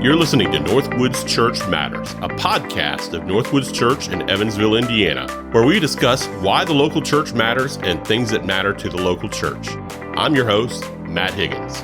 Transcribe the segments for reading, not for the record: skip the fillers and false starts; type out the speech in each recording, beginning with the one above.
You're listening to NorthWoods Church Matters, a podcast of NorthWoods Church in Evansville, Indiana, where we discuss why the local church matters and things that matter to the local church. I'm your host, Matt Higgins.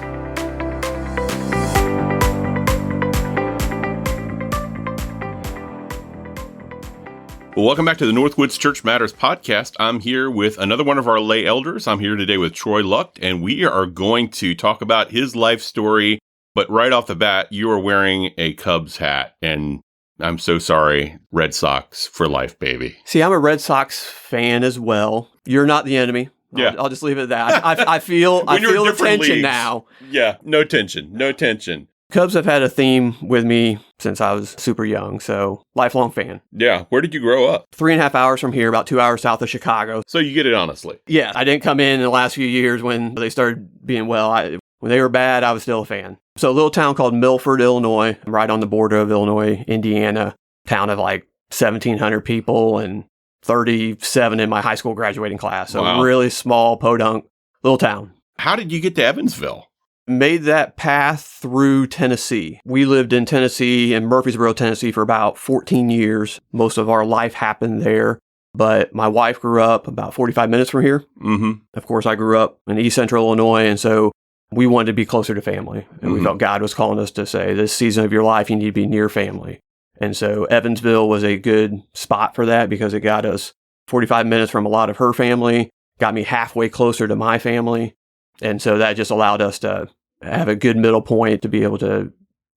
Well, welcome back to the NorthWoods Church Matters podcast. I'm here with another one of our lay elders. I'm here today with Troy Lucht, and we are going to talk about his life story. But right off the bat, you are wearing a Cubs hat, and I'm so sorry, Red Sox for life, baby. See, I'm a Red Sox fan as well. You're not the enemy. Yeah. I'll just leave it at that. I feel the tension leagues. now. Yeah, no tension. Cubs have had a theme with me since I was super young, so lifelong fan. Yeah, where did you grow up? 3.5 hours from here, about 2 hours south of Chicago. So you get it honestly. Yeah, I didn't come in the last few years when they started being when they were bad, I was still a fan. So a little town called Milford, Illinois, right on the border of Illinois, Indiana, town of like 1,700 people and 37 in my high school graduating class. So Wow. Really small, podunk, little town. How did you get to Evansville? Made that path through Tennessee. We lived in Tennessee, in Murfreesboro, Tennessee for about 14 years. Most of our life happened there. But my wife grew up about 45 minutes from here. Mm-hmm. Of course, I grew up in East Central Illinois, and so we wanted to be closer to family. And we felt God was calling us to say, this season of your life, you need to be near family. And so Evansville was a good spot for that because it got us 45 minutes from a lot of her family, got me halfway closer to my family. And so that just allowed us to have a good middle point to be able to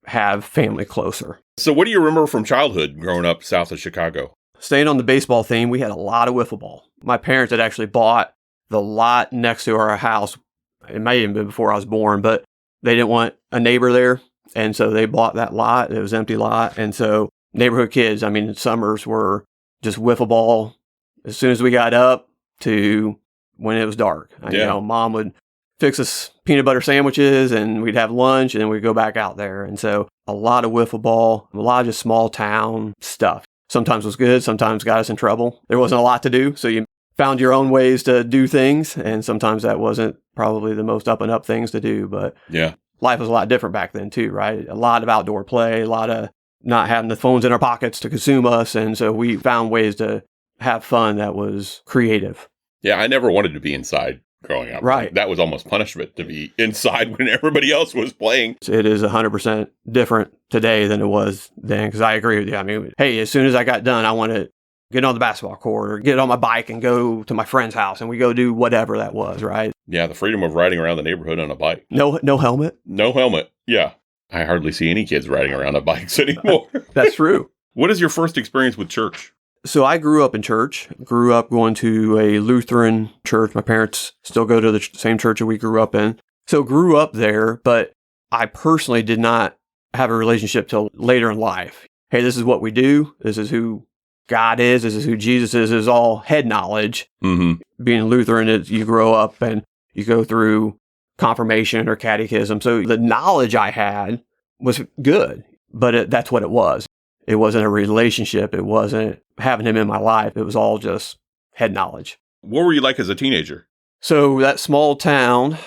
have family closer. So what do you remember from childhood growing up south of Chicago? Staying on the baseball theme, we had a lot of wiffle ball. My parents had actually bought the lot next to our house. It may have been before I was born, but they didn't want a neighbor there. And so they bought that lot. It was an empty lot. And so neighborhood kids, summers were just wiffle ball as soon as we got up to when it was dark. Yeah. Mom would fix us peanut butter sandwiches and we'd have lunch and then we'd go back out there. And so a lot of wiffle ball, a lot of just small town stuff. Sometimes was good, sometimes got us in trouble. There wasn't a lot to do, so you found your own ways to do things, and sometimes that wasn't probably the most up and up things to do, but yeah, life was a lot different back then too, right? A lot of outdoor play, a lot of not having the phones in our pockets to consume us, and so we found ways to have fun that was creative. Yeah, I never wanted to be inside growing up. Right. That was almost punishment to be inside when everybody else was playing. It is 100% different today than it was then, because I agree with you. Hey, as soon as I got done, I want to get on the basketball court or get on my bike and go to my friend's house and we go do whatever that was, right? Yeah, the freedom of riding around the neighborhood on a bike. No helmet. No helmet. Yeah. I hardly see any kids riding around on bikes anymore. That's true. What is your first experience with church? So I grew up in church, grew up going to a Lutheran church. My parents still go to the same church that we grew up in. So grew up there, but I personally did not have a relationship till later in life. Hey, this is what we do. This is who God is. This is who Jesus is. It's all head knowledge. Mm-hmm. Being Lutheran, you grow up and you go through confirmation or catechism. So the knowledge I had was good, but that's what it was. It wasn't a relationship. It wasn't having him in my life. It was all just head knowledge. What were you like as a teenager? So that small town,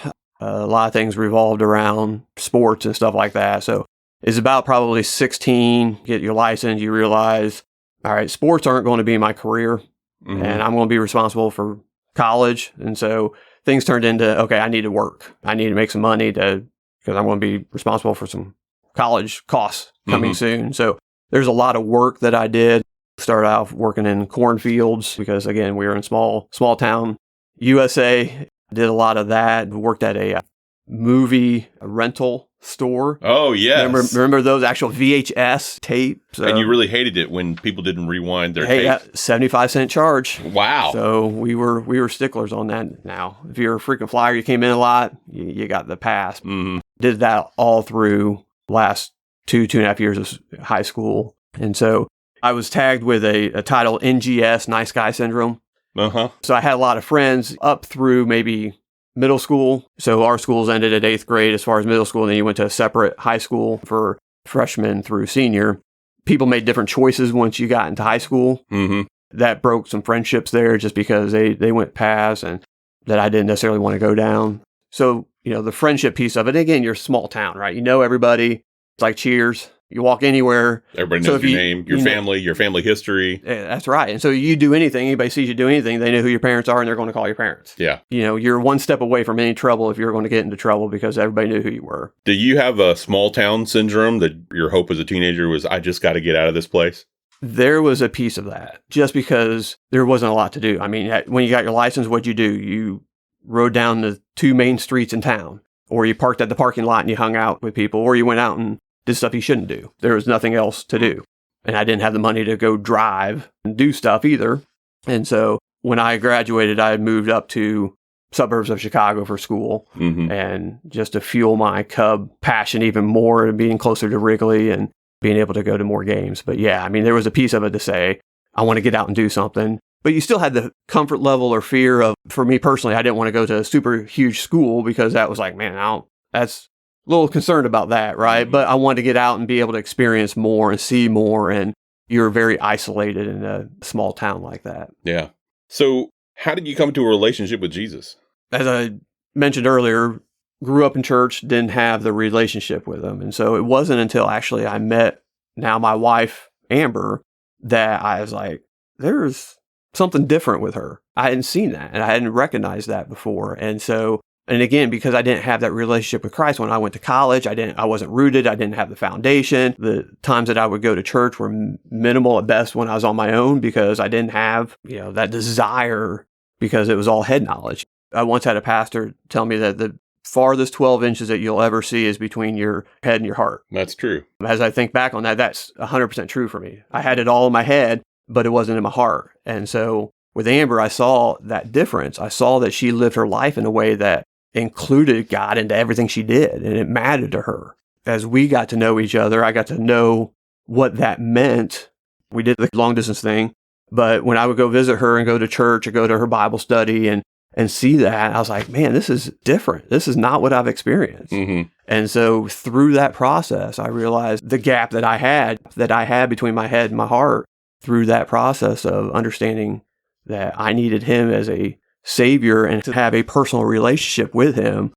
a lot of things revolved around sports and stuff like that. So it's about probably 16, get your license, you realize, all right, sports aren't going to be my career, and I'm going to be responsible for college. And so things turned into, okay, I need to work. I need to make some money because I'm going to be responsible for some college costs coming soon. So there's a lot of work that I did. Started off working in cornfields because, again, we were in small town USA. Did a lot of that. Worked at a movie rental store. Oh, yes. Remember those actual VHS tapes? And you really hated it when people didn't rewind their tapes. 75-cent charge. Wow. So we were sticklers on that. Now, if you're a frequent flyer, you came in a lot, you got the pass. Mm-hmm. Did that all through last 2.5 years of high school. And so I was tagged with a title, NGS, Nice Guy Syndrome. Uh-huh. So I had a lot of friends up through maybe middle school. So our schools ended at 8th grade as far as middle school. And then you went to a separate high school for freshman through senior. People made different choices once you got into high school. Mm-hmm. That broke some friendships there just because they went past and that I didn't necessarily want to go down. So, the friendship piece of it, again, you're a small town, right? You know everybody. It's like Cheers. You walk anywhere. Everybody knows your name, your family history. That's right. And so you do anything, anybody sees you do anything, they know who your parents are and they're going to call your parents. Yeah. You're one step away from any trouble if you're going to get into trouble because everybody knew who you were. Do you have a small town syndrome that your hope as a teenager was, I just got to get out of this place? There was a piece of that just because there wasn't a lot to do. I mean, when you got your license, what'd you do? You rode down the 2 main streets in town, or you parked at the parking lot and you hung out with people, or you went out and did stuff you shouldn't do. There was nothing else to do. And I didn't have the money to go drive and do stuff either. And so when I graduated, I moved up to suburbs of Chicago for school and just to fuel my Cub passion even more and being closer to Wrigley and being able to go to more games. But yeah, I mean, there was a piece of it to say, I want to get out and do something. But you still had the comfort level or fear of, for me personally, I didn't want to go to a super huge school because that was like, man, that's a little concerned about that, right? But I wanted to get out and be able to experience more and see more. And you're very isolated in a small town like that. Yeah. So how did you come to a relationship with Jesus? As I mentioned earlier, grew up in church, didn't have the relationship with him. And so it wasn't until actually I met now my wife, Amber, that I was like, there's something different with her. I hadn't seen that and I hadn't recognized that before. And so, and again, because I didn't have that relationship with Christ when I went to college, I wasn't rooted. I didn't have the foundation. The times that I would go to church were minimal at best when I was on my own because I didn't have, that desire because it was all head knowledge. I once had a pastor tell me that the farthest 12 inches that you'll ever see is between your head and your heart. That's true. As I think back on that, that's 100% true for me. I had it all in my head, but it wasn't in my heart. And so with Amber, I saw that difference. I saw that she lived her life in a way that included God into everything she did, and it mattered to her. As we got to know each other, I got to know what that meant. We did the long distance thing, but when I would go visit her and go to church or go to her Bible study and see that, I was like, man, this is different. This is not what I've experienced. And so through that process, I realized the gap that I had between my head and my heart through that process of understanding that I needed him as a savior and to have a personal relationship with him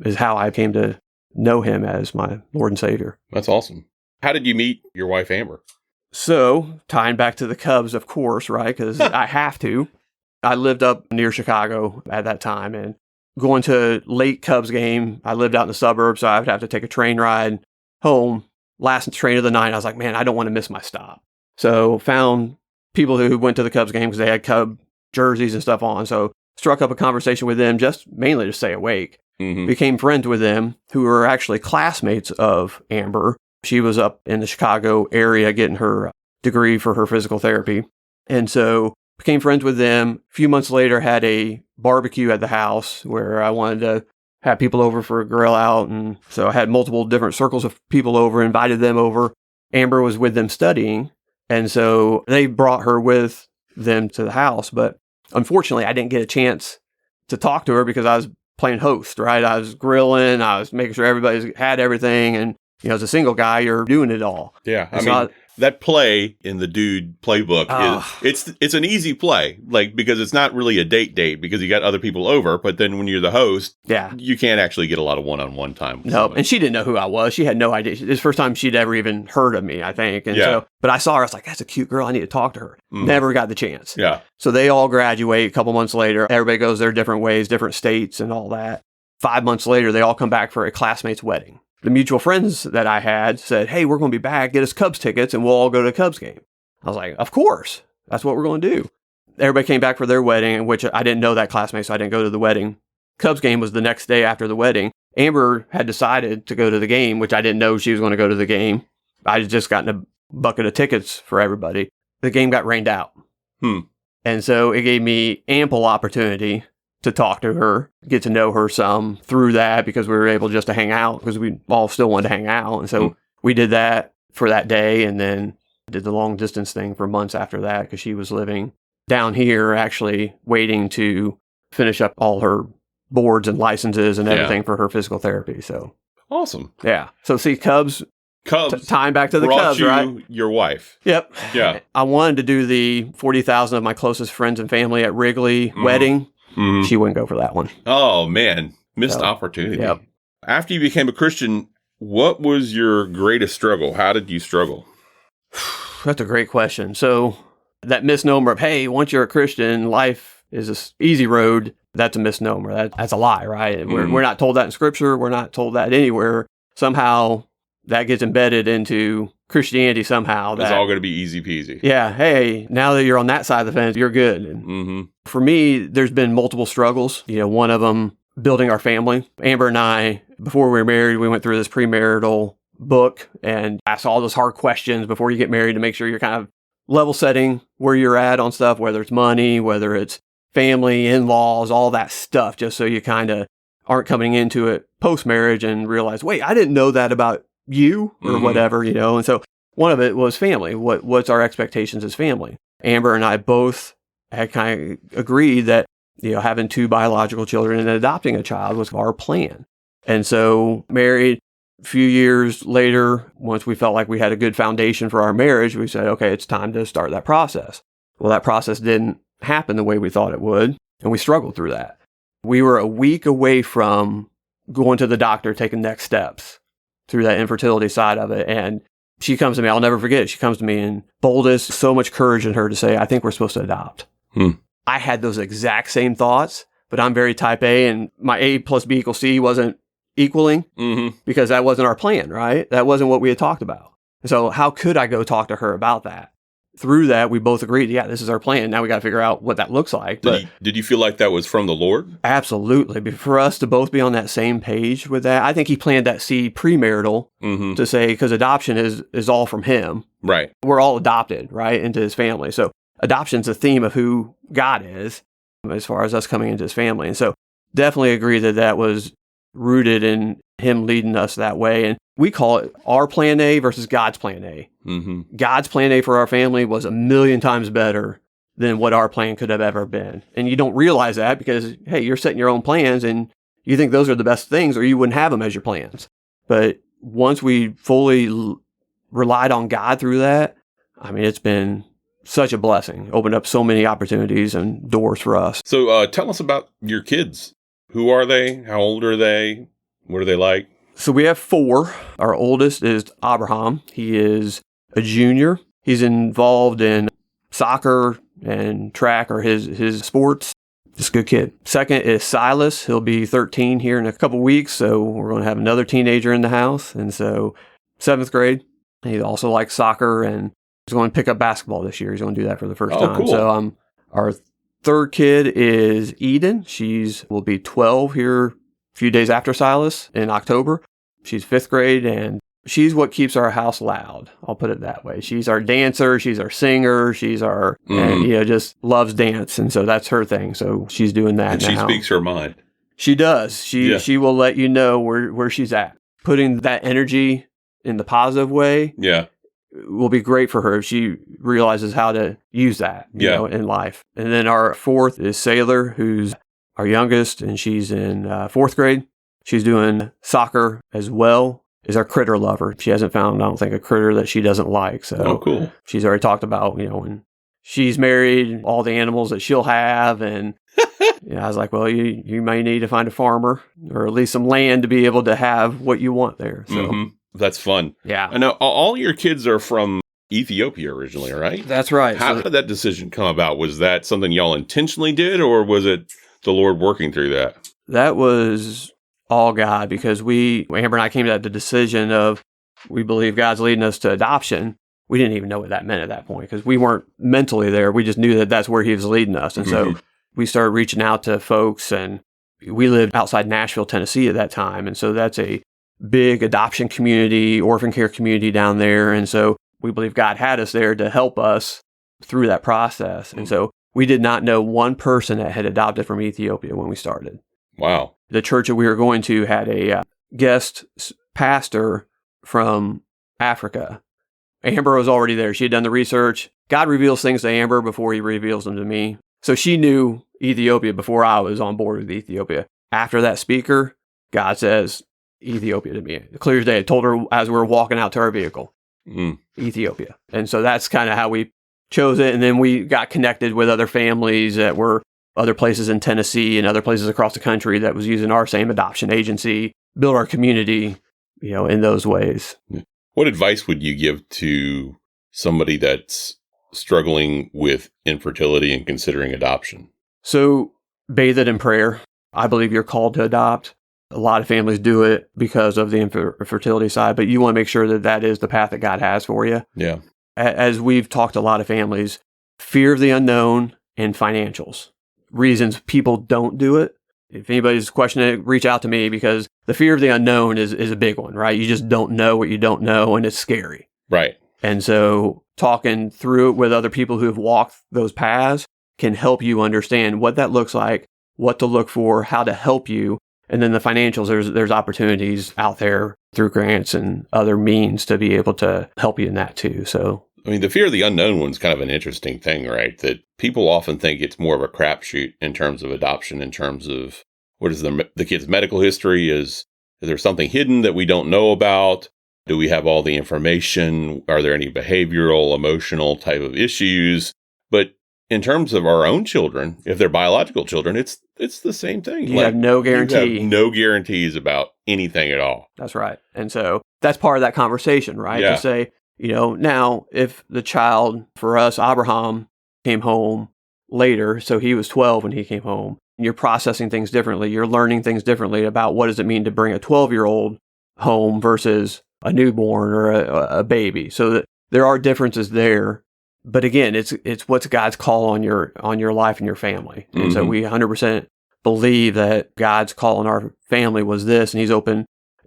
is how I came to know him as my Lord and Savior. That's awesome. How did you meet your wife, Amber? So tying back to the Cubs, of course, right? Because I have to. I lived up near Chicago at that time and going to late Cubs game, I lived out in the suburbs, so I would have to take a train ride home. Last train of the night, I was like, man, I don't want to miss my stop. So found people who went to the Cubs game because they had Cub jerseys and stuff on. So struck up a conversation with them just mainly to stay awake. Became friends with them who were actually classmates of Amber. She was up in the Chicago area getting her degree for her physical therapy. And so became friends with them. A few months later, had a barbecue at the house where I wanted to have people over for a grill out. And so I had multiple different circles of people over, invited them over. Amber was with them studying. And so they brought her with them to the house. But unfortunately, I didn't get a chance to talk to her because I was playing host, right? I was grilling. I was making sure everybody had everything. And, as a single guy, you're doing it all. Yeah. I mean, that play in the Dude playbook it's an easy play, like, because it's not really a date because you got other people over, but then when you're the host, you can't actually get a lot of one-on-one time. No, and she didn't know who I was. She had no idea. It's the first time she'd ever even heard of me, I think. And so, but I saw her, I was like, that's a cute girl. I need to talk to her. Never got the chance. Yeah. So they all graduate a couple months later. Everybody goes their different ways, different states and all that. 5 months later, they all come back for a classmate's wedding. The mutual friends that I had said, hey, we're going to be back, get us Cubs tickets, and we'll all go to the Cubs game. I was like, of course. That's what we're going to do. Everybody came back for their wedding, which I didn't know that classmate, so I didn't go to the wedding. Cubs game was the next day after the wedding. Amber had decided to go to the game, which I didn't know she was going to go to the game. I had just gotten a bucket of tickets for everybody. The game got rained out. And so it gave me ample opportunity to talk to her, get to know her some through that because we were able just to hang out because we all still wanted to hang out. And so we did that for that day and then did the long distance thing for months after that because she was living down here actually waiting to finish up all her boards and licenses and everything for her physical therapy. So awesome. Yeah. So see, Cubs time back to the Cubs, right? Your wife. Yep. Yeah. I wanted to do the 40,000 of my closest friends and family at Wrigley wedding. She wouldn't go for that one. Oh, man. Missed opportunity. Yep. After you became a Christian, What was your greatest struggle? How did you struggle? That's a great question. So that misnomer of, hey, once you're a Christian, life is an easy road, that's a misnomer. That's a lie, right? We're not told that in Scripture. We're not told that anywhere. Somehow that gets embedded into Christianity somehow. It's all going to be easy peasy. Yeah. Hey, now that you're on that side of the fence, you're good. And for me, there's been multiple struggles. One of them, building our family. Amber and I, before we were married, we went through this premarital book and asked all those hard questions before you get married to make sure you're kind of level setting where you're at on stuff, whether it's money, whether it's family, in-laws, all that stuff, just so you kind of aren't coming into it post-marriage and realize, wait, I didn't know that about you or whatever, And so one of it was family. What's our expectations as family? Amber and I both had kind of agreed that, having 2 biological children and adopting a child was our plan. And so married, a few years later, once we felt like we had a good foundation for our marriage, we said, okay, it's time to start that process. Well, that process didn't happen the way we thought it would, and we struggled through that. We were a week away from going to the doctor, taking next steps through that infertility side of it. And she comes to me, I'll never forget it. She comes to me and boldest, so much courage in her to say, I think we're supposed to adopt. I had those exact same thoughts, but I'm very type A, and my A plus B equals C wasn't equaling because that wasn't our plan, right? That wasn't what we had talked about. So how could I go talk to her about that? Through that, we both agreed, yeah, this is our plan. Now we got to figure out what that looks like. Did you feel like that was from the Lord? Absolutely. But for us to both be on that same page with that, I think he planted that seed premarital to say, because adoption is all from him. Right. We're all adopted, right, into his family. So adoption's a theme of who God is as far as us coming into his family. And so definitely agree that was rooted in him leading us that way. And we call it our plan A versus God's plan A. God's plan A for our family was 1,000,000 times better than what our plan could have ever been. And you don't realize that because, hey, you're setting your own plans and you think those are the best things or you wouldn't have them as your plans. But once we fully relied on God through that, it's been such a blessing. Opened up so many opportunities and doors for us. So tell us about your kids. Who are they? How old are they? What are they like? So we have 4. Our oldest is Abraham. He is a junior. He's involved in soccer and track or his sports. Just a good kid. Second is Silas. He'll be 13 here in a couple weeks. So we're going to have another teenager in the house. And so 7th grade. He also likes soccer and he's going to pick up basketball this year. He's going to do that for the first time. Cool. So our 3rd kid is Eden. Will be 12 here a few days after Silas in October. She's 5th grade and she's what keeps our house loud. I'll put it that way. She's our dancer. She's our singer. She's our, and, just loves dance. And so that's her thing. So she's doing that and now. She speaks her mind. She does. She will let you know where she's at. Putting that energy in the positive way. Yeah. Will be great for her if she realizes how to use that, in life. And then our 4th is Sailor, who's our youngest, and she's in 4th grade. She's doing soccer as well. Is our critter lover. She hasn't found, I don't think, a critter that she doesn't like. So cool. She's already talked about, when she's married, all the animals that she'll have. And I was like, well, you may need to find a farmer or at least some land to be able to have what you want there. So. That's fun. Yeah. I know all your kids are from Ethiopia originally, right? That's right. How did that decision come about? Was that something y'all intentionally did, or was it the Lord working through that? That was all God, because Amber and I came to the decision of, we believe God's leading us to adoption. We didn't even know what that meant at that point because we weren't mentally there. We just knew that that's where he was leading us. And so we started reaching out to folks, and we lived outside Nashville, Tennessee at that time. And so that's a big adoption community, orphan care community down there. And so we believe God had us there to help us through that process. And so we did not know one person that had adopted from Ethiopia when we started. Wow. The church that we were going to had a guest pastor from Africa. Amber was already there. She had done the research. God reveals things to Amber before he reveals them to me. So she knew Ethiopia before I was on board with Ethiopia. After that speaker, God says Ethiopia to me. Clear as day. I told her as we were walking out to our vehicle, Ethiopia. And so that's kind of how we chose it. And then we got connected with other families that were other places in Tennessee and other places across the country that was using our same adoption agency, build our community, in those ways. What advice would you give to somebody that's struggling with infertility and considering adoption? So bathe it in prayer. I believe you're called to adopt. A lot of families do it because of the infertility side, but you want to make sure that that is the path that God has for you. Yeah. As we've talked to a lot of families, fear of the unknown and financials. Reasons people don't do it. If anybody's questioning it, reach out to me, because the fear of the unknown is a big one, right? You just don't know what you don't know, and it's scary. Right. And so talking through it with other people who have walked those paths can help you understand what that looks like, what to look for, how to help you. And then the financials, there's opportunities out there through grants and other means to be able to help you in that too. So, I mean, the fear of the unknown one's kind of an interesting thing, right? That people often think it's more of a crapshoot in terms of adoption, in terms of what is the kid's medical history? Is there something hidden that we don't know about? Do we have all the information? Are there any behavioral, emotional type of issues? But in terms of our own children, if they're biological children, it's the same thing. You have no guarantee. You have no guarantees about anything at all. That's right. And so that's part of that conversation, right? Yeah. To say, now if the child, for us, Abraham, came home later, so he was 12 when he came home, you're processing things differently. You're learning things differently about what does it mean to bring a 12-year-old home versus a newborn or a baby. So that there are differences there. But again, it's what's God's call on your life and your family. And Mm-hmm. so we 100% believe that God's call on our family was this, and He's opened,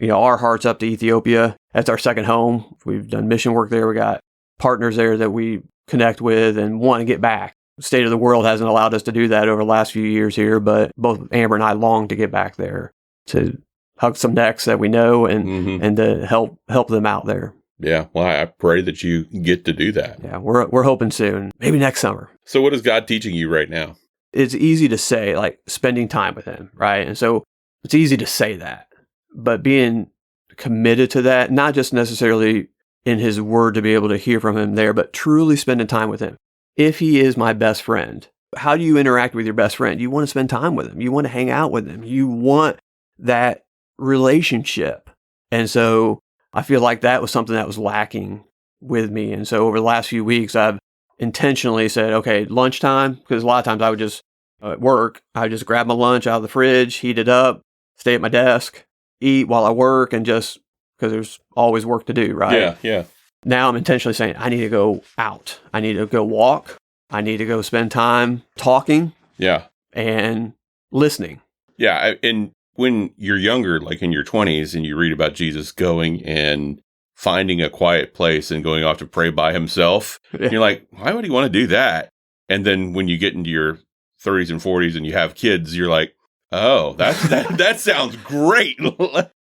our hearts up to Ethiopia. That's our second home. We've done mission work there. We got partners there that we connect with and want to get back. The state of the world hasn't allowed us to do that over the last few years here, but both Amber and I long to get back there to hug some necks that we know and to help them out there. Yeah. Well, I pray that you get to do that. Yeah, we're hoping soon, maybe next summer. So what is God teaching you right now? It's easy to say, like, spending time with Him, right? And so it's easy to say that, but being committed to that, not just necessarily in His word to be able to hear from Him there, but truly spending time with Him. If He is my best friend, how do you interact with your best friend? You want to spend time with him. You want to hang out with him. You want that relationship. And so I feel like that was something that was lacking with me. And so over the last few weeks, I've intentionally said, okay, lunchtime, because a lot of times I would just, at work, I would just grab my lunch out of the fridge, heat it up, stay at my desk, eat while I work, and just, because there's always work to do, right? Yeah, yeah. Now I'm intentionally saying, I need to go out. I need to go walk. I need to go spend time talking. Yeah. And listening. Yeah. And when you're younger, like in your 20s, and you read about Jesus going and finding a quiet place and going off to pray by himself, you're like, why would he want to do that? And then when you get into your 30s and 40s and you have kids, you're like, oh, that sounds great.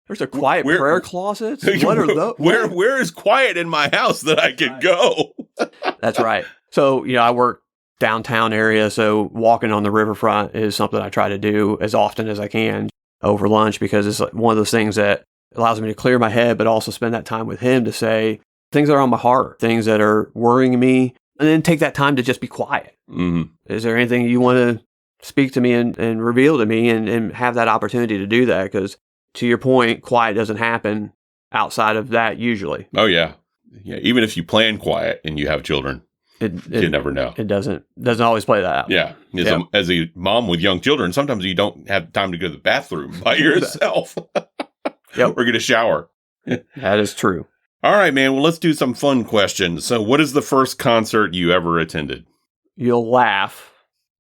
There's a quiet prayer closet. What are those? Where is quiet in my house that I can go? That's right. So, I work downtown area, so walking on the riverfront is something I try to do as often as I can over lunch, because it's like one of those things that allows me to clear my head, but also spend that time with him to say things that are on my heart, things that are worrying me, and then take that time to just be quiet. Mm-hmm. Is there anything you want to speak to me and reveal to me, and have that opportunity to do that? Because to your point, quiet doesn't happen outside of that usually. Oh, yeah. Yeah. Even if you plan quiet and you have children, you never know. It doesn't always play that out. Yeah. As a mom with young children, sometimes you don't have time to go to the bathroom by yourself. Or get a shower. That is true. All right, man. Well, let's do some fun questions. So what is the first concert you ever attended? You'll laugh.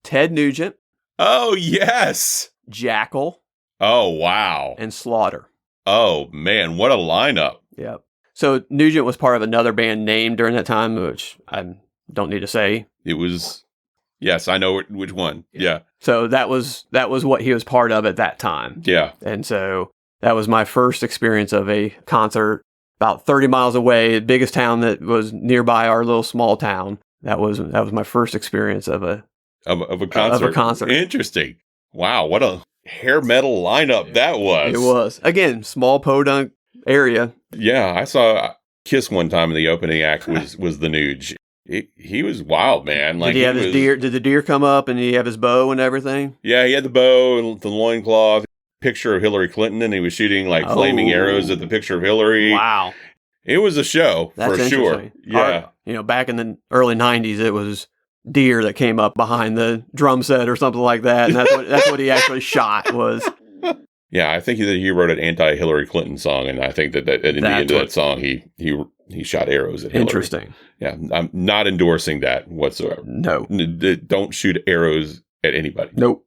Ted Nugent. Oh, yes. Jackal. Oh, wow. And Slaughter. Oh, man. What a lineup. Yep. So Nugent was part of another band named during that time, which I don't need to say. It was, yes, I know which one. Yeah. So that was what he was part of at that time. Yeah. And so that was my first experience of a concert about 30 miles away, the biggest town that was nearby our little small town. That was my first experience of a concert. Interesting. Wow, what a hair metal lineup that was. It was. Again, small podunk area. Yeah, I saw Kiss one time, and the opening act was the Nuge. He was wild, man. Like, did he have his deer? Did the deer come up and he have his bow and everything? Yeah, he had the bow and the loincloth. picture of Hillary Clinton and he was shooting like flaming arrows at the picture of Hillary. Wow. It was a show. That's for sure. Yeah. Back in the early 90s, it was deer that came up behind the drum set or something like that. And that's what he actually shot was. Yeah, I think that he wrote an anti-Hillary Clinton song, and I think that at the end of that song, he shot arrows at Hillary. Interesting. Yeah, I'm not endorsing that whatsoever. No. Don't shoot arrows at anybody. Nope.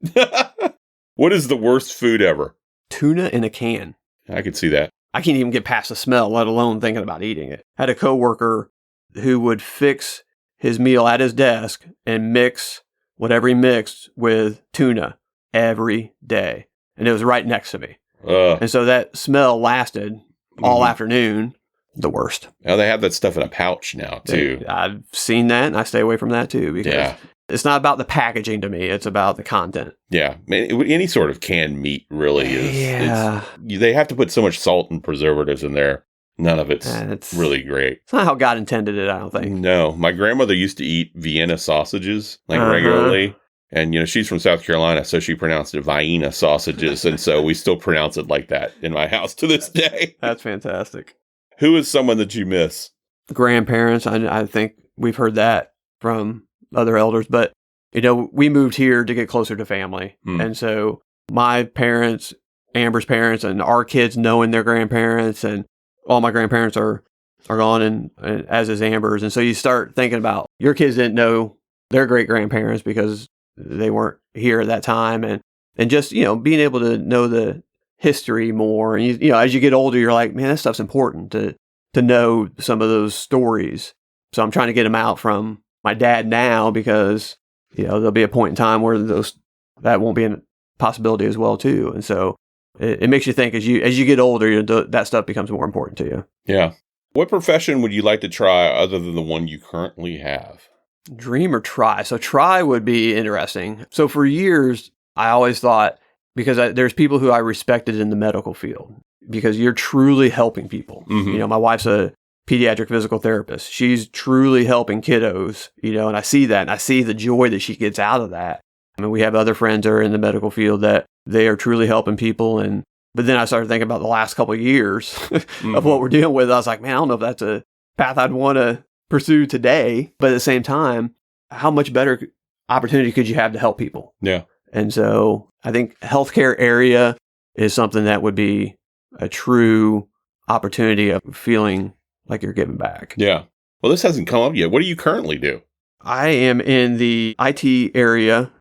What is the worst food ever? Tuna in a can. I could see that. I can't even get past the smell, let alone thinking about eating it. I had a coworker who would fix his meal at his desk and mix whatever he mixed with tuna every day. And it was right next to me. And so that smell lasted all afternoon. The worst. Now they have that stuff in a pouch now, too. I've seen that, and I stay away from that, too, because it's not about the packaging to me. It's about the content. Yeah. Any sort of canned meat really is. Yeah. They have to put so much salt and preservatives in there. None of it's really great. It's not how God intended it, I don't think. No. My grandmother used to eat Vienna sausages, regularly. And, she's from South Carolina, so she pronounced it Vienna sausages. And so we still pronounce it like that in my house to this day. That's fantastic. Who is someone that you miss? Grandparents. I think we've heard that from other elders. But, we moved here to get closer to family. And so my parents, Amber's parents, and our kids knowing their grandparents, and all my grandparents are gone, and as is Amber's. And so you start thinking about your kids didn't know their great-grandparents because they weren't here at that time. And just, being able to know the history more. And, as you get older, you're like, man, that stuff's important to know some of those stories. So I'm trying to get them out from my dad now because, there'll be a point in time where that won't be a possibility as well, too. And so it makes you think as you get older, that stuff becomes more important to you. Yeah. What profession would you like to try other than the one you currently have? Dream or try? So try would be interesting. So for years, I always thought, because there's people who I respected in the medical field, because you're truly helping people. My wife's a pediatric physical therapist. She's truly helping kiddos, and I see that, and I see the joy that she gets out of that. I mean, we have other friends that are in the medical field that they are truly helping people. But then I started thinking about the last couple of years of what we're dealing with. I was like, man, I don't know if that's a path I'd want to pursue today. But at the same time, how much better opportunity could you have to help people? Yeah. And so I think healthcare area is something that would be a true opportunity of feeling like you're giving back. Yeah. Well, this hasn't come up yet. What do you currently do? I am in the IT area,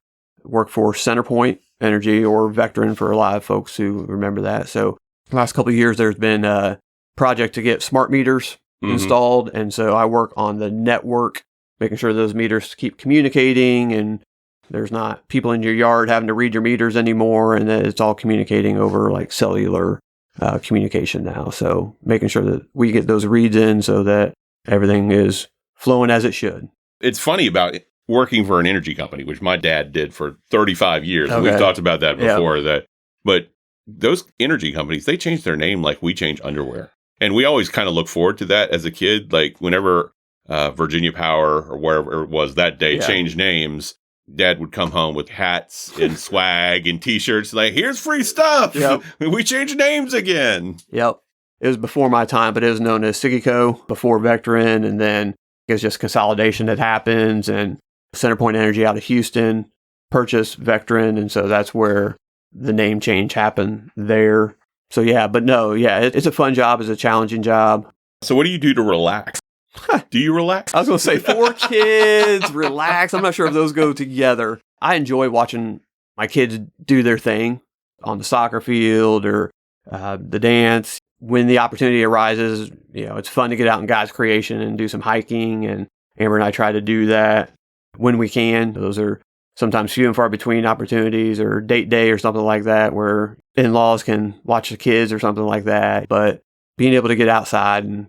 work for CenterPoint Energy, or Vectren for a lot of folks who remember that. So the last couple of years, there's been a project to get smart meters installed. And so I work on the network, making sure those meters keep communicating, and there's not people in your yard having to read your meters anymore, and that it's all communicating over like cellular communication now. So making sure that we get those reads in so that everything is flowing as it should. It's funny about working for an energy company, which my dad did for 35 years. Okay. We've talked about that before. But those energy companies, they change their name like we change underwear. And we always kind of look forward to that as a kid. Like whenever Virginia Power or wherever it was that day changed names, Dad would come home with hats and swag and T-shirts like, here's free stuff. Yep. We changed names again. Yep. It was before my time, but it was known as Sigico before Vectren. And then it was just consolidation that happens. And CenterPoint Energy out of Houston purchased Vectren. And so that's where the name change happened there. So it's a fun job. It's a challenging job. So what do you do to relax? Do you relax? I was going to say 4 kids, relax. I'm not sure if those go together. I enjoy watching my kids do their thing on the soccer field or the dance. When the opportunity arises, it's fun to get out in God's creation and do some hiking. And Amber and I try to do that when we can. Those are sometimes few and far between opportunities, or date day or something like that, where in-laws can watch the kids or something like that. But being able to get outside and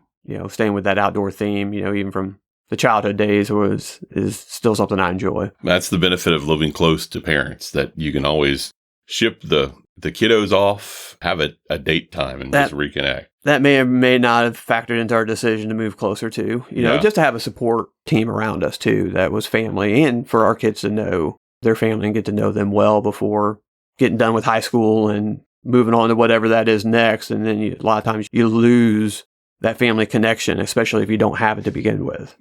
staying with that outdoor theme, even from the childhood days is still something I enjoy. That's the benefit of living close to parents, that you can always ship the kiddos off, have a date time, and just reconnect. That may or may not have factored into our decision to move closer to, just to have a support team around us too, that was family, and for our kids to know their family and get to know them well before getting done with high school and moving on to whatever that is next. And then a lot of times you lose that family connection, especially if you don't have it to begin with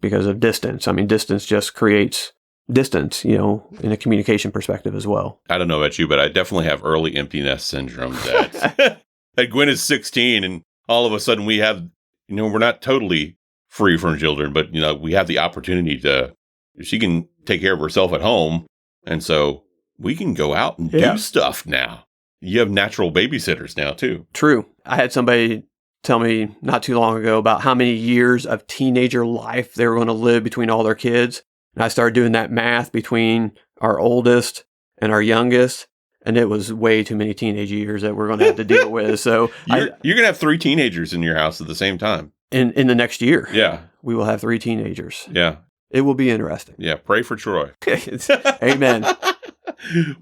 because of distance. I mean, distance just creates distance, in a communication perspective as well. I don't know about you, but I definitely have early empty nest syndrome that Gwen is 16 and all of a sudden we have, we're not totally free from children, but, we have the opportunity she can take care of herself at home. And so we can go out and do stuff now. You have natural babysitters now too. True. I had somebody tell me not too long ago about how many years of teenager life they were going to live between all their kids. And I started doing that math between our oldest and our youngest. And it was way too many teenage years that we're going to have to deal with. So you're going to have 3 teenagers in your house at the same time. In the next year. Yeah. We will have 3 teenagers. Yeah. It will be interesting. Yeah. Pray for Troy. Amen.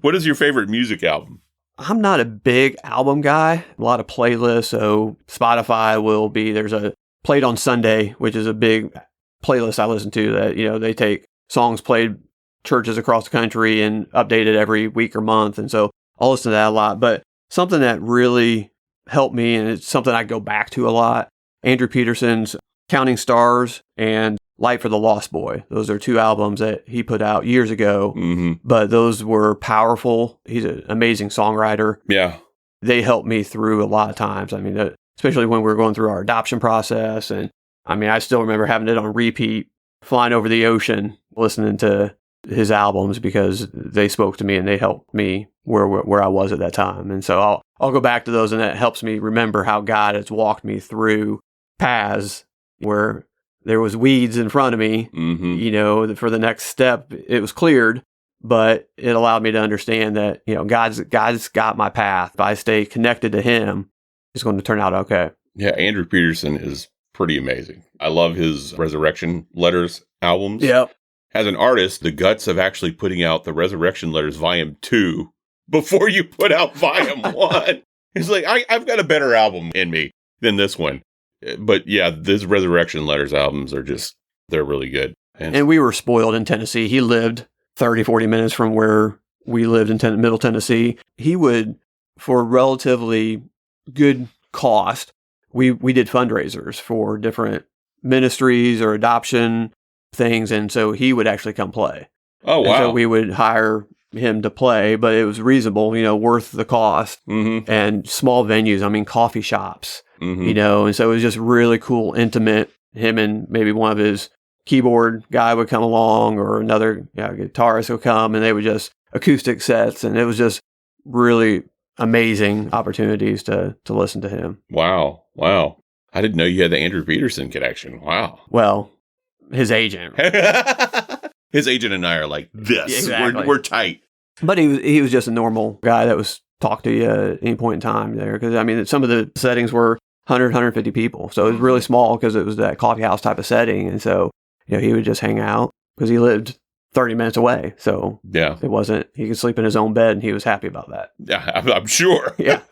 What is your favorite music album? I'm not a big album guy. A lot of playlists. So Spotify will be, there's a Played on Sunday, which is a big playlist I listen to that, they take songs played churches across the country and update it every week or month. And so I'll listen to that a lot. But something that really helped me, and it's something I go back to a lot, Andrew Peterson's Counting Stars and Light for the Lost Boy. Those are 2 albums that he put out years ago, but those were powerful. He's an amazing songwriter. Yeah. They helped me through a lot of times. I mean, especially when we were going through our adoption process. And I mean, I still remember having it on repeat, flying over the ocean, listening to his albums because they spoke to me and they helped me where I was at that time. And so I'll go back to those, and that helps me remember how God has walked me through paths where there was weeds in front of me, for the next step, it was cleared, but it allowed me to understand that, God's got my path. If I stay connected to him, it's going to turn out okay. Yeah. Andrew Peterson is pretty amazing. I love his Resurrection Letters albums. Yep. As an artist, the guts of actually putting out the Resurrection Letters Volume 2 before you put out Volume 1. It's like, I've got a better album in me than this one. But yeah, these Resurrection Letters albums are they're really good. And we were spoiled in Tennessee. He lived 30, 40 minutes from where we lived in Middle Tennessee. He would, for relatively good cost, we did fundraisers for different ministries or adoption things. And so he would actually come play. Oh, wow. And so we would hire him to play, but it was reasonable, worth the cost. And small venues, I mean, coffee shops. And so it was just really cool, intimate. Him and maybe one of his keyboard guy would come along, or another guitarist would come, and they would just acoustic sets. And it was just really amazing opportunities to listen to him. Wow. I didn't know you had the Andrew Peterson connection. Wow. Well, his agent. His agent and I are like this. Exactly. We're tight. But he was just a normal guy that was talk to you at any point in time there. Because, I mean, some of the settings were 100, 150 people. So it was really small because it was that coffee house type of setting. And so, he would just hang out because he lived 30 minutes away. So yeah, he could sleep in his own bed, and he was happy about that. Yeah, I'm sure. Yeah.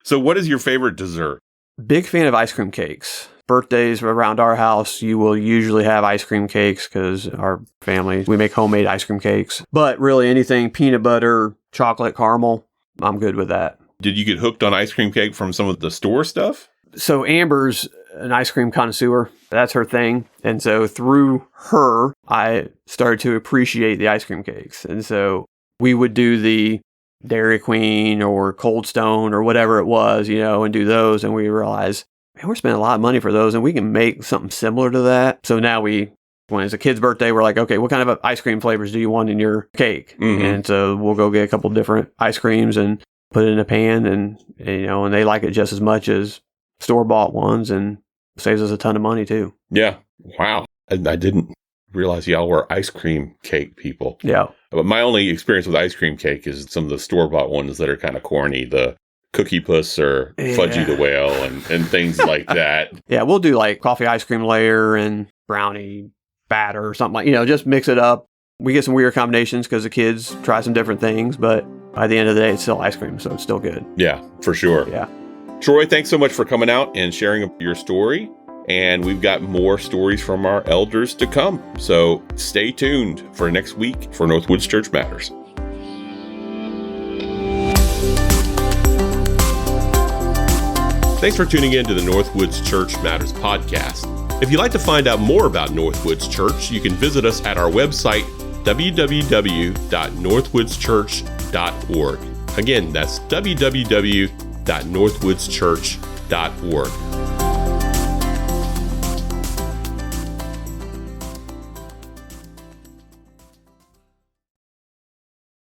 So what is your favorite dessert? Big fan of ice cream cakes. Birthdays around our house, you will usually have ice cream cakes because our family, we make homemade ice cream cakes. But really anything peanut butter, chocolate, caramel, I'm good with that. Did you get hooked on ice cream cake from some of the store stuff? So Amber's an ice cream connoisseur. That's her thing. And so through her, I started to appreciate the ice cream cakes. And so we would do the Dairy Queen or Cold Stone or whatever it was, and do those. And we realized, man, we're spending a lot of money for those, and we can make something similar to that. So now when it's a kid's birthday, we're like, okay, what kind of ice cream flavors do you want in your cake? And so we'll go get a couple different ice creams and put it in a pan, and they like it just as much as store-bought ones, and saves us a ton of money too. Yeah. Wow. I didn't realize y'all were ice cream cake people. Yeah. But my only experience with ice cream cake is some of the store-bought ones that are kind of corny, the Cookie Puss or Fudgy the Whale and things like that. Yeah, we'll do like coffee ice cream layer and brownie batter or something just mix it up. We get some weird combinations because the kids try some different things, but by the end of the day, it's still ice cream, so it's still good. Yeah, for sure. Yeah. Troy, thanks so much for coming out and sharing your story. And we've got more stories from our elders to come. So stay tuned for next week for NorthWoods Church Matters. Thanks for tuning in to the NorthWoods Church Matters podcast. If you'd like to find out more about NorthWoods Church, you can visit us at our website, www.northwoodschurch.org. Again, that's www.northwoodschurch.org.